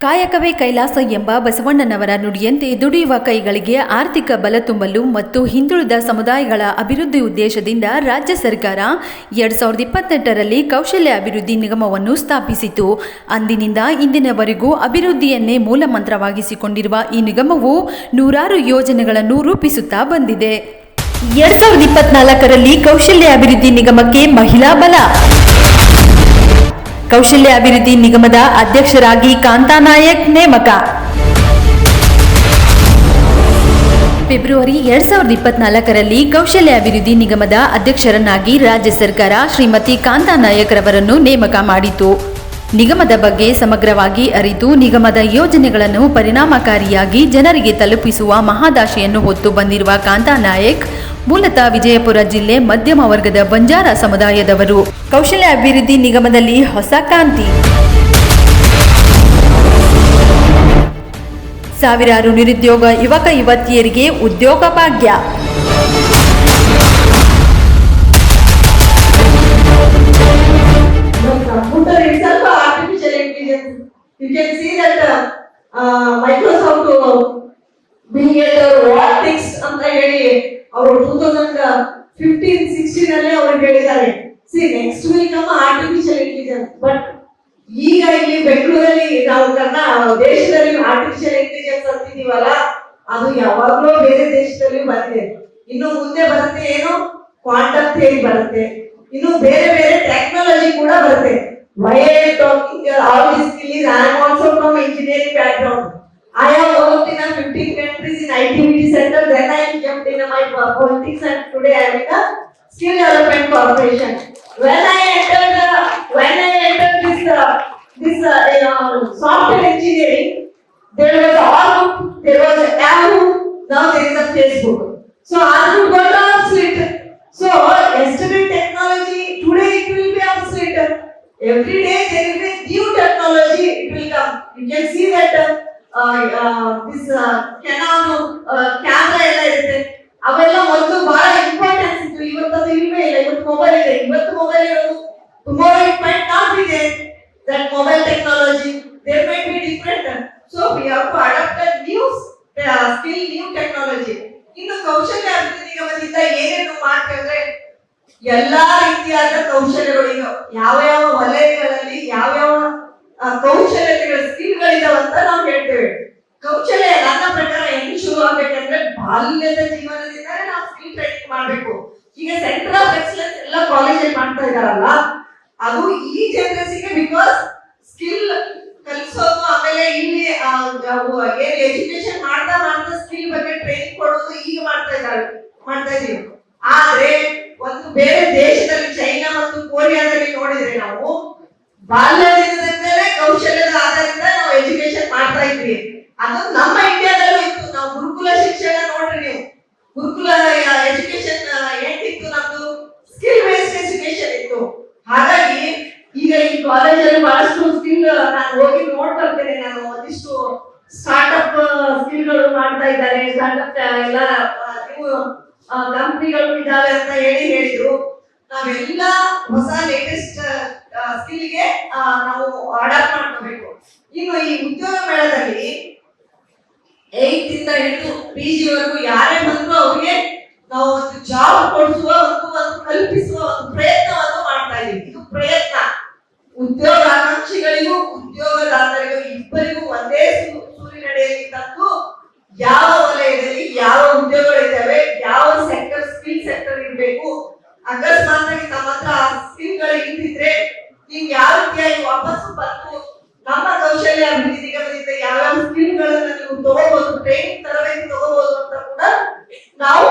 ಕಾಯಕವೇ ಕೈಲಾಸ ಎಂಬ ಬಸವಣ್ಣನವರ ನುಡಿಯಂತೆ ದುಡಿಯುವ ಕೈಗಳಿಗೆ ಆರ್ಥಿಕ ಬಲ ತುಂಬಲು ಮತ್ತು ಹಿಂದುಳಿದ ಸಮುದಾಯಗಳ ಅಭಿವೃದ್ಧಿ ಉದ್ದೇಶದಿಂದ ರಾಜ್ಯ ಸರ್ಕಾರ 2028ರಲ್ಲಿ ಕೌಶಲ್ಯ ಅಭಿವೃದ್ಧಿ ನಿಗಮವನ್ನು ಸ್ಥಾಪಿಸಿತು. ಅಂದಿನಿಂದ ಇಂದಿನವರೆಗೂ ಅಭಿವೃದ್ಧಿಯನ್ನೇ ಮೂಲ ಮಂತ್ರವಾಗಿಸಿಕೊಂಡಿರುವ ಈ ನಿಗಮವು ನೂರಾರು ಯೋಜನೆಗಳನ್ನು ರೂಪಿಸುತ್ತಾ ಬಂದಿದೆ. 2024ರಲ್ಲಿ ಕೌಶಲ್ಯ ಅಭಿವೃದ್ಧಿ ನಿಗಮಕ್ಕೆ ಮಹಿಳಾ ಬಲ. ಕೌಶಲ್ಯ ಅಭಿವೃದ್ಧಿ ನಿಗಮದ ಅಧ್ಯಕ್ಷರಾಗಿ ಕಾಂತಾ ನಾಯಕ್ ನೇಮಕ. ಫೆಬ್ರವರಿ 2024ರಲ್ಲಿ ಕೌಶಲ್ಯ ಅಭಿವೃದ್ಧಿ ನಿಗಮದ ಅಧ್ಯಕ್ಷರನ್ನಾಗಿ ರಾಜ್ಯ ಸರ್ಕಾರ ಶ್ರೀಮತಿ ಕಾಂತಾ ನಾಯಕ್ ರವರನ್ನು ನೇಮಕ ಮಾಡಿತು. ನಿಗಮದ ಬಗ್ಗೆ ಸಮಗ್ರವಾಗಿ ಅರಿತು ನಿಗಮದ ಯೋಜನೆಗಳನ್ನು ಪರಿಣಾಮಕಾರಿಯಾಗಿ ಜನರಿಗೆ ತಲುಪಿಸುವ ಮಹದಾಶೆಯನ್ನು ಹೊತ್ತು ಬಂದಿರುವ ಕಾಂತಾ ನಾಯಕ್ ಮೂಲತಃ ವಿಜಯಪುರ ಜಿಲ್ಲೆ ಮಧ್ಯಮ ವರ್ಗದ ಬಂಜಾರ ಸಮುದಾಯದವರು. ಕೌಶಲ್ಯ ಅಭಿವೃದ್ಧಿ ನಿಗಮದಲ್ಲಿ ಹೊಸ ಕಾಂತಿ. ಸಾವಿರಾರು ನಿರುದ್ಯೋಗ ಯುವಕ ಯುವತಿಯರಿಗೆ ಉದ್ಯೋಗ ಭಾಗ್ಯ. You can see that Microsoft Bill Gates what next ಅಂತ ಹೇಳಿ ಅವರು 2015-16 ನಲ್ಲಿ ಅವರು ಹೇಳಿದ್ದಾರೆ. See next will come artificial intelligence. But ಈಗ ಇಲ್ಲಿ ಬೆಂಗಳೂರಲ್ಲಿ ನಾವು ದೇಶದಲ್ಲಿ ಆರ್ಟಿಫಿಷಿಯಲ್ ಇಂಟೆಲಿಜೆನ್ಸ್ ಅಂತಿದೀವಲ್ಲ, ಅದು ಯಾವಾಗಲೂ ಬೇರೆ ದೇಶದಲ್ಲಿ ಬಂದಿದೆ. ಇನ್ನು ಮುಂದೆ ಬರುತ್ತೆ ಏನು ಕ್ವಾಂಟಮ್ ಥಿಯರಿ ಬರುತ್ತೆ, ಇನ್ನು ಬೇರೆ ಬೇರೆ ಟೆಕ್ನಾಲಜಿ ಕೂಡ ಬರುತ್ತೆ. Why I am talking all this skill is I am also from engineering background. I have worked in 15 countries in ITBT center. Then I jumped in my politics and today I am in a skill development corporation. When I entered this software engineering, there was Outlook, there was Yahoo, now there is a Facebook. So Outlook got obsolete. So yesterday technology, today it will be obsolete. Every day there will be new technology, it will come. You can see that this Canon camera ಎಲ್ಲ ಇರುತ್ತೆ, ಅವೆಲ್ಲ ಮೊದಲು ಬಹಳ importance ಇತ್ತು. ಇವತ್ತು ಇಲ್ವೇ ಇಲ್ಲ. ಇವತ್ತು ಮೊಬೈಲ್ ಇದೆ, ಇವತ್ತು ಮೊಬೈಲ್ ಇರೋದು tomorrow it might not be there. That mobile technology there might be different. So we have to adapt a new skill, new technology. ಇನ್ನು ಕೌಶಲ್ಯ ಅಭಿವೃದ್ಧಿ ನಿಗಮದಿಂದ ಏನೇನು ಮಾಡ್ತಿದ್ರೆ ಎಲ್ಲಾ ರೀತಿಯಾದ ಕೌಶಲ್ಯಗಳು ಯಾವ ಯಾವ ವಲಯಗಳಲ್ಲಿ ಯಾವ ಕೌಶಲ್ಯಗಳ ಸ್ಕಿಲ್ಗಳಿದಾವ ಅಂತ ನಾವು ಹೇಳ್ತೇವೆ. ಕೌಶಲ್ಯ ನನ್ನ ಪ್ರಕಾರ ಹೆಂಗ್ ಶುರು ಆಗ್ಬೇಕಂದ್ರೆ ಬಾಲ್ಯದ ಜೀವನದಿಂದಲೇ ನಾವು ಸ್ಕಿಲ್ ಟ್ರೈನಿಂಗ್ ಮಾಡ್ಬೇಕು. ಈಗ ಸೆಂಟರ್ ಆಫ್ ಎಕ್ಸಲೆನ್ಸ್ ಎಲ್ಲ ಕಾಲೇಜಲ್ಲಿ ಮಾಡ್ತಾ ಇದಾರಲ್ಲ, ಅದು ಈ ಜನರೇಷನ್ಗೆ ಬಿಕಾಸ್ ಸ್ಕಿಲ್ ಕಲಿಸೋದು, ಆಮೇಲೆ ಇಲ್ಲಿ ಏನ್ ಎಜುಕೇಶನ್ ಮಾಡ್ತಾ ಸ್ಕಿಲ್ ಬಗ್ಗೆ ಟ್ರೈನಿಂಗ್ ಕೊಡೋದು ಈಗ ಮಾಡ್ತಾ ಇದೀವಿ. ಆದ್ರೆ ಒಂದು ಬೇರೆ ದೇಶದಲ್ಲಿ ಚೈನಾ ಮತ್ತು ಕೊರಿಯಾದಲ್ಲಿ ನೋಡಿದ್ರೆ ನಾವು ಬಾಲ್ಯದಿಂದಲೇ ಕೌಶಲ್ಯದ ಆಧಾರದಿಂದ ನಾವು ಎಜುಕೇಶನ್ ಮಾಡ್ತಾ ಇದ್ವಿ. ಅದು ನಮ್ಮ ಇಂಡಿಯಾದಲ್ಲೂ ಇತ್ತು. ನಾವು ಗುರುಕುಲ ಶಿಕ್ಷಣ ನೋಡ್ರಿ, ನೀವು ಗುರುಕುಲ ಎಜುಕೇಶನ್ ಏನಿತ್ತು, ನಮ್ದು ಸ್ಕಿಲ್ ಬೇಸ್ಡ್ ಎಜುಕೇಶನ್ ಇತ್ತು. ಹಾಗಾಗಿ ಈಗ ಈ ಕಾಲೇಜಲ್ಲಿ ಬಹಳಷ್ಟು ಸ್ಕಿಲ್ ನಾನು ಹೋಗಿ ನೋಡ್ ಬರ್ತೇನೆ. ನಾನು ಒಂದಿಷ್ಟು ಸ್ಟಾರ್ಟ್ಅಪ್ ಸ್ಕಿಲ್ಗಳು ಮಾಡ್ತಾ ಇದ್ದಾರೆ. ಸ್ಟಾರ್ಟ್ಅಪ್ ಎಲ್ಲ ಕಂಪನಿಗಳು ಇದಾವೆ ಅಂತ ಹೇಳಿದ್ರು. ನಾವೆಲ್ಲ ಹೊಸ ಲೇಟೆಸ್ಟ್ ಸ್ಕಿಲ್ಗೆ ನಾವು ಅಡಾಪ್ಟ್ ಮಾಡ್ಕೋಬೇಕು. ಇನ್ನು ಈ ಉದ್ಯೋಗ ಮೇಳದಲ್ಲಿ 8th ಇಂದ ಹಿಡಿದು PG ವರೆಗೂ ಯಾರೇ ಬಂದ್ರು ಅವ್ರಿಗೆ ನಾವು ಒಂದು ಜಾಬ್ ಕೊಡಿಸುವ ಒಂದು ಕಲ್ಪಿಸುವ ಒಂದು ಪ್ರಯತ್ನವನ್ನು ಮಾಡ್ತಾ ಇದೀವಿ. ಇದು ಪ್ರಯತ್ನ. ಉದ್ಯೋಗಾಕಾಂಕ್ಷಿಗಳಿಗೂ ಉದ್ಯೋಗದಾತರಿಗೂ ಇಬ್ಬರಿಗೂ ಒಂದೇ ಸೂರಿನಡಿಯಲ್ಲಿ ತಂದು ಯಾವ ವಲಯದಲ್ಲಿ ಯಾವ ಉದ್ಯೋಗಗಳಿದ್ದಾವೆ, ಯಾವ ಸೆಕ್ಟರ್ ಸ್ಕಿಲ್ ಸೆಕ್ಟರ್ ಇರಬೇಕು, ಅಕಸ್ಮಾತ್ ಆಗಿ ನಮ್ಮ ಹತ್ರ ಆ ಸ್ಕಿಲ್ಗಳು ಇದ್ದಿದ್ರೆ ನೀವು ಯಾವ ರೀತಿಯಾಗಿ ವಾಪಸ್ಸು ಬಂದು ನಮ್ಮ ಕೌಶಲ್ಯ ಅಭಿವೃದ್ಧಿ ನಿಗಮದಿಂದ ಯಾವ್ಯಾವ ಸ್ಕಿಲ್ಗಳನ್ನ ನೀವು ತಗೋಬಹುದು, ಟ್ರೈನಿಂಗ್ ತರಬೇತಿ ತಗೋಬಹುದು ಅಂತ ಕೂಡ ನಾವು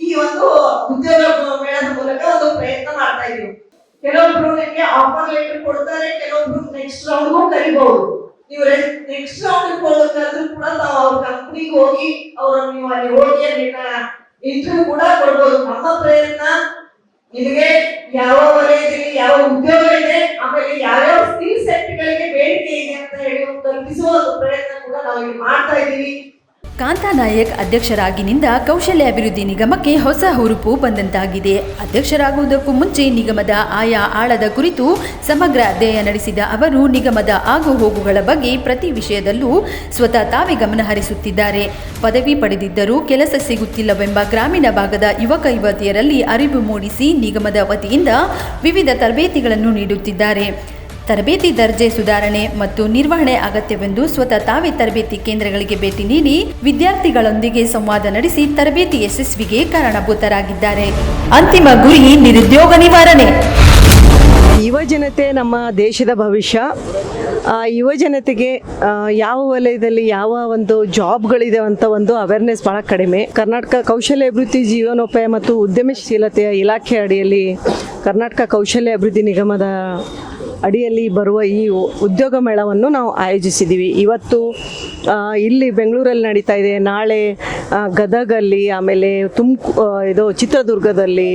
ಈ ಒಂದು ಉದ್ಯೋಗ ಮೇಳದ ಮೂಲಕ ಒಂದು ಪ್ರಯತ್ನ ಮಾಡ್ತಾ ಇದೀವಿ. ಕೆಲವೊಬ್ರು ನಿಮಗೆ ಆಫರ್ ಲೆಟರ್ ಕೊಡ್ತಾರೆ, ಕೆಲವೊಬ್ರು ನೆಕ್ಸ್ಟ್ ರೌಂಡ್ಗೂ ಕರಿಬಹುದು. ನೀವು ನೆಕ್ಸ್ಟ್ ರೌಂಡ್ ಹೋಗೋದಾದ್ರೂ ಕೂಡ ನಾವು ಅವ್ರ ಕಂಪ್ನಿಗೆ ಹೋಗಿ ನೀವು ಅಲ್ಲಿ ಹೋಗಿ ಇಂಟರ್ವ್ಯೂ ಕೂಡ ಕೊಡ್ಬೋದು. ನಮ್ಮ ಪ್ರಯತ್ನ ನಿಮಗೆ ಯಾವ ವಲಯದಲ್ಲಿ ಯಾವ ಉದ್ಯೋಗ ಇದೆ, ಆಮೇಲೆ ಯಾವ್ಯಾವ ಸ್ಕಿಲ್ ಸೆಟ್ ಗಳಿಗೆ ಬೇಡಿಕೆ ಇದೆ ಅಂತ ಹೇಳಿ ಕಲ್ಪಿಸುವ ಒಂದು ಪ್ರಯತ್ನ ಕೂಡ ನಾವು ಇಲ್ಲಿ ಮಾಡ್ತಾ ಇದ್ದೀವಿ. ಕಾಂತಾನಾಯಕ್ ಅಧ್ಯಕ್ಷರಾಗಿನಿಂದ ಕೌಶಲ್ಯಾಭಿವೃದ್ಧಿ ನಿಗಮಕ್ಕೆ ಹೊಸ ಹುರುಪು ಬಂದಂತಾಗಿದೆ. ಅಧ್ಯಕ್ಷರಾಗುವುದಕ್ಕೂ ಮುಂಚೆ ನಿಗಮದ ಆಯಾ ಆಳದ ಕುರಿತು ಸಮಗ್ರ ಅಧ್ಯಯನ ನಡೆಸಿದ ಅವರು ನಿಗಮದ ಆಗುಹೋಗುಗಳ ಬಗ್ಗೆ ಪ್ರತಿ ವಿಷಯದಲ್ಲೂ ಸ್ವತಃ ತಾವೇ ಗಮನ ಹರಿಸುತ್ತಿದ್ದಾರೆ. ಪದವಿ ಪಡೆದಿದ್ದರೂ ಕೆಲಸ ಸಿಗುತ್ತಿಲ್ಲವೆಂಬ ಗ್ರಾಮೀಣ ಭಾಗದ ಯುವಕ ಯುವತಿಯರಲ್ಲಿ ಅರಿವು ಮೂಡಿಸಿ ನಿಗಮದ ವತಿಯಿಂದ ವಿವಿಧ ತರಬೇತಿಗಳನ್ನು ನೀಡುತ್ತಿದ್ದಾರೆ. ತರಬೇತಿ ದರ್ಜೆ ಸುಧಾರಣೆ ಮತ್ತು ನಿರ್ವಹಣೆ ಅಗತ್ಯವೆಂದು ಸ್ವತಃ ತಾವೇ ತರಬೇತಿ ಕೇಂದ್ರಗಳಿಗೆ ಭೇಟಿ ನೀಡಿ ವಿದ್ಯಾರ್ಥಿಗಳೊಂದಿಗೆ ಸಂವಾದ ನಡೆಸಿ ತರಬೇತಿ ಯಶಸ್ವಿಗೆ ಕಾರಣಭೂತರಾಗಿದ್ದಾರೆ. ಅಂತಿಮ ಗುರಿ ನಿರುದ್ಯೋಗ ನಿವಾರಣೆ. ಯುವ ಜನತೆ ನಮ್ಮ ದೇಶದ ಭವಿಷ್ಯ. ಯುವ ಜನತೆಗೆ ಯಾವ ವಲಯದಲ್ಲಿ ಯಾವ ಒಂದು ಜಾಬ್ಗಳಿದೆ ಅಂತ ಒಂದು ಅವೇರ್ನೆಸ್ ಭಾಳ ಕಡಿಮೆ. ಕರ್ನಾಟಕ ಕೌಶಲ್ಯ ಅಭಿವೃದ್ಧಿ ಜೀವನೋಪಾಯ ಮತ್ತು ಉದ್ಯಮಶೀಲತೆಯ ಇಲಾಖೆ ಅಡಿಯಲ್ಲಿ ಕರ್ನಾಟಕ ಕೌಶಲ್ಯ ಅಭಿವೃದ್ಧಿ ನಿಗಮದ ಅಡಿಯಲ್ಲಿ ಬರುವ ಈ ಉದ್ಯೋಗ ಮೇಳವನ್ನು ನಾವು ಆಯೋಜಿಸಿದ್ದೀವಿ. ಇವತ್ತು ಇಲ್ಲಿ ಬೆಂಗಳೂರಲ್ಲಿ ನಡೀತಾ ಇದೆ, ನಾಳೆ ಗದಗಲ್ಲಿ, ಆಮೇಲೆ ಇದು ಚಿತ್ರದುರ್ಗದಲ್ಲಿ,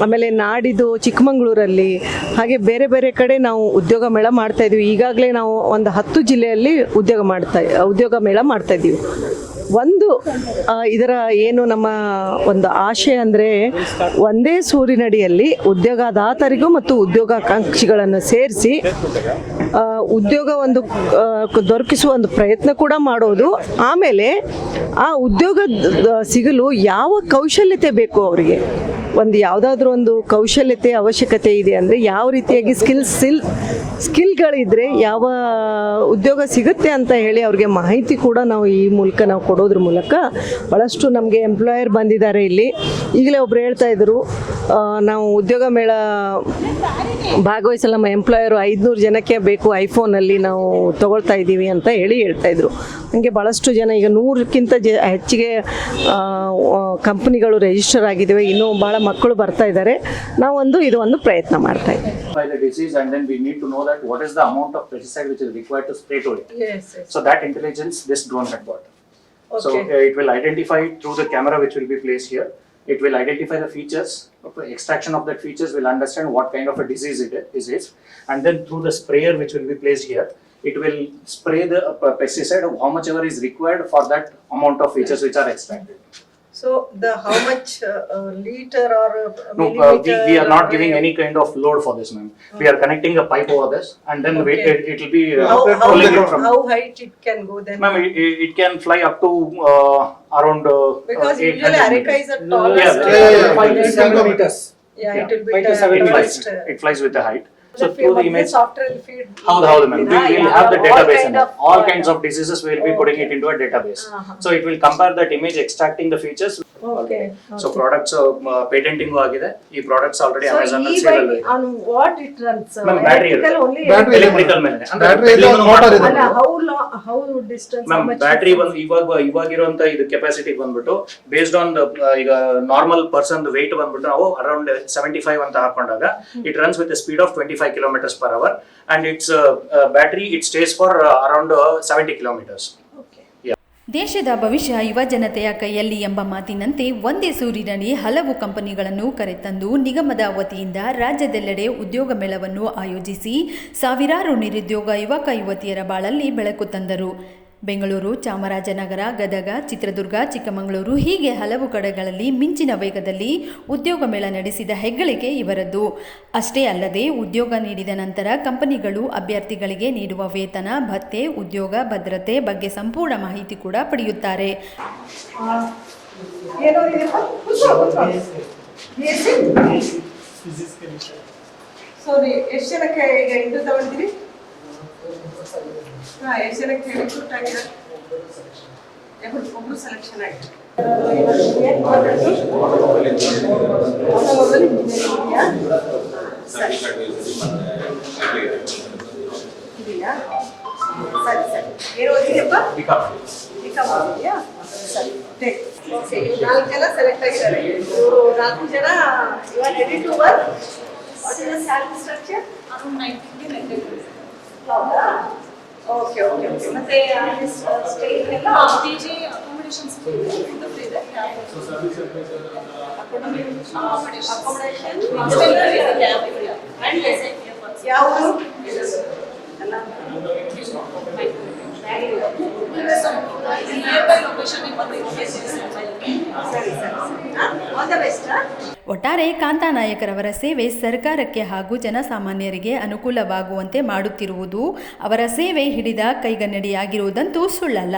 ಆಮೇಲೆ ನಾಡಿದ್ದು ಚಿಕ್ಕಮಗಳೂರಲ್ಲಿ, ಹಾಗೆ ಬೇರೆ ಬೇರೆ ಕಡೆ ನಾವು ಉದ್ಯೋಗ ಮೇಳ ಮಾಡ್ತಾ ಇದ್ದೀವಿ. ಈಗಾಗಲೇ ನಾವು ಒಂದು 10 ಜಿಲ್ಲೆಯಲ್ಲಿ ಉದ್ಯೋಗ ಮೇಳ ಮಾಡ್ತಾ ಇದ್ದೀವಿ. ಒಂದು ಇದರ ಏನು ನಮ್ಮ ಒಂದು ಆಶಯ ಅಂದರೆ ಒಂದೇ ಸೂರಿನಡಿಯಲ್ಲಿ ಉದ್ಯೋಗದಾತರಿಗೂ ಮತ್ತು ಉದ್ಯೋಗಾಕಾಂಕ್ಷಿಗಳನ್ನು ಸೇರಿಸಿ ಉದ್ಯೋಗ ಒಂದು ದೊರಕಿಸುವ ಒಂದು ಪ್ರಯತ್ನ ಕೂಡ ಮಾಡೋದು. ಆಮೇಲೆ ಆ ಉದ್ಯೋಗ ಸಿಗಲು ಯಾವ ಕೌಶಲ್ಯತೆ ಬೇಕು ಅವರಿಗೆ, ಒಂದು ಯಾವುದಾದ್ರೂ ಒಂದು ಕೌಶಲ್ಯತೆ ಅವಶ್ಯಕತೆ ಇದೆ ಅಂದರೆ ಯಾವ ರೀತಿಯಾಗಿ ಸ್ಕಿಲ್ಗಳಿದ್ರೆ ಯಾವ ಉದ್ಯೋಗ ಸಿಗುತ್ತೆ ಅಂತ ಹೇಳಿ ಅವ್ರಿಗೆ ಮಾಹಿತಿ ಕೂಡ ನಾವು ಈ ಮೂಲಕ ನಾವು ಕೊಡೋದ್ರ ಮೂಲಕ ಭಾಳಷ್ಟು ನಮಗೆ ಎಂಪ್ಲಾಯರ್ ಬಂದಿದ್ದಾರೆ. ಇಲ್ಲಿ ಈಗಲೇ ಒಬ್ರು ಹೇಳ್ತಾ ಇದ್ರು, ನಾವು ಉದ್ಯೋಗ ಮೇಳ ಭಾಗವಹಿಸಲು ನಮ್ಮ ಎಂಪ್ಲಾಯರು 500 ಜನಕ್ಕೆ ಬೇಕು ಐಫೋನಲ್ಲಿ ನಾವು ತಗೊಳ್ತಾ ಇದ್ದೀವಿ ಅಂತ ಹೇಳ್ತಾ ಇದ್ರು. ಹಾಗೆ ಭಾಳಷ್ಟು ಜನ ಈಗ 100ಕ್ಕಿಂತ ಹೆಚ್ಚಿಗೆ ಕಂಪ್ನಿಗಳು ರಿಜಿಸ್ಟರ್ ಆಗಿದ್ದಾವೆ. ಇನ್ನೂ ಭಾಳ ಮಕ್ಕಳು ಬರ್ತಾ ಇದ್ದಾರೆ. ಇದು ಒಂದು ಪ್ರಯತ್ನ ಮಾಡ್ತಾ ಇದ್ದೀವಿ. By the disease, and then we need to know that what is the amount of pesticide which is required to spray to it. Yes. So that intelligence this drone had got. Okay. So it will identify through the camera which will be placed here. It will identify the features. Extraction of that features will understand what kind of a disease it is, and then through the sprayer which will be placed here, it will spray the pesticide of how much ever is required for that amount of features which are extracted. So how much liter or No, we are not giving any kind of load for this, ma'am. We are connecting a pipe over this, and then it will be pulling it from. How height it can go then? Ma'am, it can fly up to around. Because usually 800 Areca is a meters. tallest. Yeah. 5 to 7 meters. Yeah, it will be 5 to 7 tallest. It flies with the height. So through the image. software will feed. How ma'am? We will have the database and all kinds of diseases we will be putting it into a database. So it will compare that image, extracting the features. Okay. So products patenting agide. Ee products already So Amazon and e-bike sale. on what it runs? Ma'am, battery Electrical irutte. only. Battery Electrical ಮೇಲೆ Battery ಇಲ್ಲ, motor ಇದೆ. ಅಲ್ಲ, how distance? how ma'am much battery distance? ಇವಾಗಿರುವಂತ ಇದು capacity ಬಂದ್ಬಿಟ್ಟು based on ಈಗ normal person weight ಬಂದ್ಬಿಟ್ಟು ನಾವು ಅರೌಂಡ್ 75 ಅಂತ ಹಾಕೊಂಡಾಗ it runs with speed of 25 kilometers per hour and its battery it stays for around 70 kilometers. ದೇಶದ ಭವಿಷ್ಯ ಯುವ ಜನತೆಯ ಕೈಯಲ್ಲಿ ಎಂಬ ಮಾತಿನಂತೆ ಒಂದೇ ಸೂರಿನಡಿ ಹಲವು ಕಂಪನಿಗಳನ್ನು ಕರೆತಂದು ನಿಗಮದ ವತಿಯಿಂದ ರಾಜ್ಯದೆಲ್ಲೆಡೆ ಉದ್ಯೋಗ ಮೇಳವನ್ನು ಆಯೋಜಿಸಿ ಸಾವಿರಾರು ನಿರುದ್ಯೋಗ ಯುವಕ ಯುವತಿಯರ ಬಾಳಲ್ಲಿ ಬೆಳಕು ತಂದರು. ಬೆಂಗಳೂರು, ಚಾಮರಾಜನಗರ, ಗದಗ, ಚಿತ್ರದುರ್ಗ, ಚಿಕ್ಕಮಗಳೂರು ಹೀಗೆ ಹಲವು ಕಡೆಗಳಲ್ಲಿ ಮಿಂಚಿನ ವೇಗದಲ್ಲಿ ಉದ್ಯೋಗ ಮೇಳ ನಡೆಸಿದ ಹೆಗ್ಗಳಿಕೆ ಇವರದ್ದು. ಅಷ್ಟೇ ಅಲ್ಲದೆ ಉದ್ಯೋಗ ನೀಡಿದ ನಂತರ ಕಂಪನಿಗಳು ಅಭ್ಯರ್ಥಿಗಳಿಗೆ ನೀಡುವ ವೇತನ, ಭತ್ಯೆ, ಉದ್ಯೋಗ ಭದ್ರತೆ ಬಗ್ಗೆ ಸಂಪೂರ್ಣ ಮಾಹಿತಿ ಕೂಡ ಪಡೆಯುತ್ತಾರೆ. ಎಷ್ಟು ಜನಕ್ಕೆ ಈಗ ಇಂಟರ್ವ್ಯೂ ತಗೊಂಡಿದ್ದೀರಿ? ಎಷ್ಟು ಜನಕ್ಕೆ ರಿಕ್ರೂಟ್ ಆಗಿದೆ? ಒಬ್ಬರು ಸೆಲೆಕ್ಷನ್ ಆಯ್ತು. ಇದೆಯಾ? ಸರಿ ಸರಿ. ಏನು ಓದಿದೆಯಪ್ಪ? ಬಿಕಾಮ್ ಓದಿದೆಯಾ? ಸರಿ. ಓಕೆ, 4 ಜನ ಸೆಲೆಕ್ಟ್ ಆಗಿದ್ದಾರೆ. ಇವರು 4 ಜನ you are ready to work. What is the salary structure? Around 90 ಹೌದಾ? Okay okay okay. ಮತ್ತೆ ಸ್ಟೇ ಎಲ್ಲ ಪಿಜಿ ಅಕಾಮಿಡೇಷನ್ಸ್ ಇದೆ. ಅಕಾಮಿಡೇಷನ್ ಯಾವುದು ಎಲ್ಲ ನಿಯರ್ ಬೈ ಇನ್ಫಾರ್ಮೇಶನ್ ಬಂದಿದೆ. ಸರಿ ಸರ್ ಆಲ್ ದ ಬೆಸ್ಟ್. ಒಟ್ಟಾರೆ ಕಾಂತಾನಾಯಕರವರ ಸೇವೆ ಸರ್ಕಾರಕ್ಕೆ ಹಾಗೂ ಜನಸಾಮಾನ್ಯರಿಗೆ ಅನುಕೂಲವಾಗುವಂತೆ ಮಾಡುತ್ತಿರುವುದು ಅವರ ಸೇವೆ ಹಿಡಿದ ಕೈಗನ್ನಡಿಯಾಗಿರುವುದಂತೂ ಸುಳ್ಳಲ್ಲ.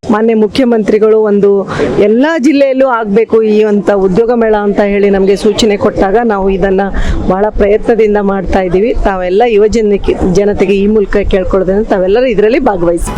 ಮಾನ್ಯ ಮುಖ್ಯಮಂತ್ರಿಗಳು ಒಂದು ಎಲ್ಲ ಜಿಲ್ಲೆಯಲ್ಲೂ ಆಗಬೇಕು ಈ ಅಂತ ಉದ್ಯೋಗ ಮೇಳ ಅಂತ ಹೇಳಿ ನಮಗೆ ಸೂಚನೆ ಕೊಟ್ಟಾಗ ನಾವು ಇದನ್ನು ಭಾಳ ಪ್ರಯತ್ನದಿಂದ ಮಾಡ್ತಾ ಇದ್ದೀವಿ. ತಾವೆಲ್ಲ ಜನತೆಗೆ ಈ ಮೂಲಕ ಕೇಳ್ಕೊಳ್ಳೋದ್ರಿಂದ ತಾವೆಲ್ಲರೂ ಇದರಲ್ಲಿ ಭಾಗವಹಿಸಿ.